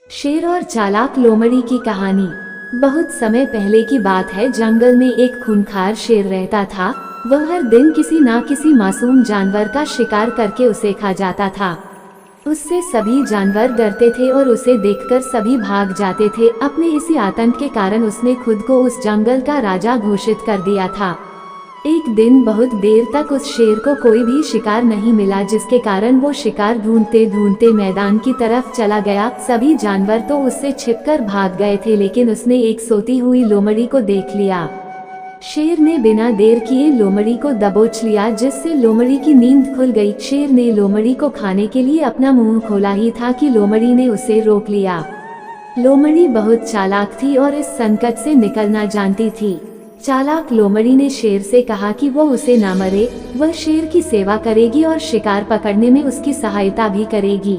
शेर और चालाक लोमड़ी की कहानी। बहुत समय पहले की बात है। जंगल में एक खूंखार शेर रहता था। वह हर दिन किसी ना किसी मासूम जानवर का शिकार करके उसे खा जाता था। उससे सभी जानवर डरते थे और उसे देखकर सभी भाग जाते थे। अपने इसी आतंक के कारण उसने खुद को उस जंगल का राजा घोषित कर दिया था। एक दिन बहुत देर तक उस शेर को कोई भी शिकार नहीं मिला, जिसके कारण वो शिकार ढूंढते ढूंढते मैदान की तरफ चला गया। सभी जानवर तो उससे छिपकर भाग गए थे, लेकिन उसने एक सोती हुई लोमड़ी को देख लिया। शेर ने बिना देर किए लोमड़ी को दबोच लिया, जिससे लोमड़ी की नींद खुल गई। शेर ने लोमड़ी को खाने के लिए अपना मुंह खोला ही था कि लोमड़ी ने उसे रोक लिया। लोमड़ी बहुत चालाक थी और इस संकट से निकलना जानती थी। चालाक लोमड़ी ने शेर से कहा कि वो उसे ना मरे, वह शेर की सेवा करेगी और शिकार पकड़ने में उसकी सहायता भी करेगी।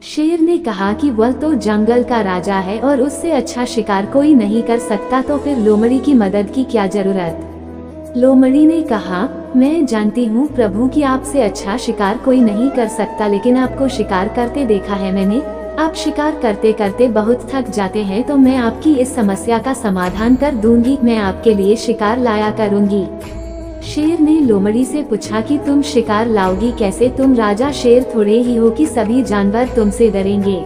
शेर ने कहा कि वह तो जंगल का राजा है और उससे अच्छा शिकार कोई नहीं कर सकता, तो फिर लोमड़ी की मदद की क्या जरूरत। लोमड़ी ने कहा, मैं जानती हूँ प्रभु कि आपसे अच्छा शिकार कोई नहीं कर सकता, लेकिन आपको शिकार करते देखा है मैंने। आप शिकार करते करते बहुत थक जाते हैं, तो मैं आपकी इस समस्या का समाधान कर दूंगी। मैं आपके लिए शिकार लाया करूंगी। शेर ने लोमड़ी से पूछा कि तुम शिकार लाओगी कैसे? तुम राजा शेर थोड़े ही हो कि सभी जानवर तुमसे डरेंगे।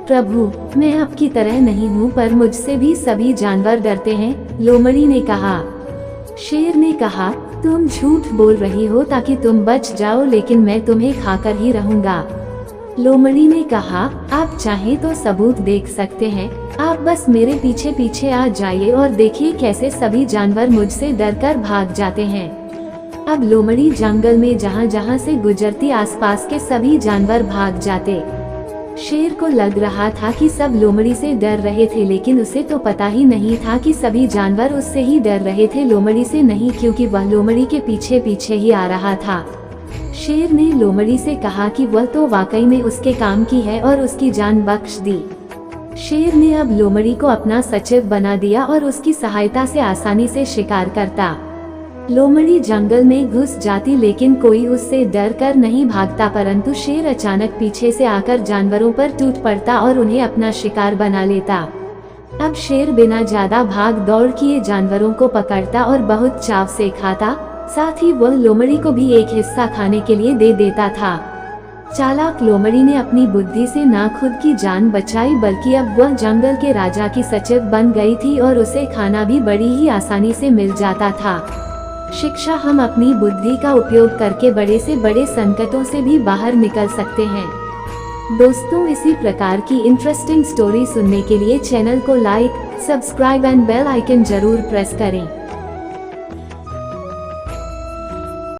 प्रभु, मैं आपकी तरह नहीं हूँ, पर मुझसे भी सभी जानवर डरते हैं, लोमड़ी ने कहा। शेर ने कहा, तुम झूठ बोल रही हो ताकि तुम बच जाओ, लेकिन मैं तुम्हें खाकर ही रहूंगा। लोमड़ी ने कहा, आप चाहें तो सबूत देख सकते हैं। आप बस मेरे पीछे पीछे आ जाइए और देखिए कैसे सभी जानवर मुझसे डरकर भाग जाते हैं। अब लोमड़ी जंगल में जहाँ जहाँ से गुजरती आसपास के सभी जानवर भाग जाते। शेर को लग रहा था कि सब लोमड़ी से डर रहे थे, लेकिन उसे तो पता ही नहीं था कि सभी जानवर उससे ही डर रहे थे, लोमड़ी से नहीं, क्योंकि वह लोमड़ी के पीछे पीछे ही आ रहा था। शेर ने लोमड़ी से कहा कि वह तो वाकई में उसके काम की है और उसकी जान बख्श दी। शेर ने अब लोमड़ी को अपना सचिव बना दिया और उसकी सहायता से आसानी से शिकार करता। लोमड़ी जंगल में घुस जाती, लेकिन कोई उससे डर कर नहीं भागता, परंतु शेर अचानक पीछे से आकर जानवरों पर टूट पड़ता और उन्हें अपना शिकार बना लेता। अब शेर बिना ज्यादा भाग दौड़ किए जानवरों को पकड़ता और बहुत चाव से खाता। साथ ही वह लोमड़ी को भी एक हिस्सा खाने के लिए दे देता था। चालाक लोमड़ी ने अपनी बुद्धि से ना खुद की जान बचाई, बल्कि अब वह जंगल के राजा की सचिव बन गई थी और उसे खाना भी बड़ी ही आसानी से मिल जाता था। शिक्षा, हम अपनी बुद्धि का उपयोग करके बड़े से बड़े संकटों से भी बाहर निकल सकते हैं। दोस्तों, इसी प्रकार की इंटरेस्टिंग स्टोरी सुनने के लिए चैनल को like, subscribe and bell icon जरूर प्रेस करें।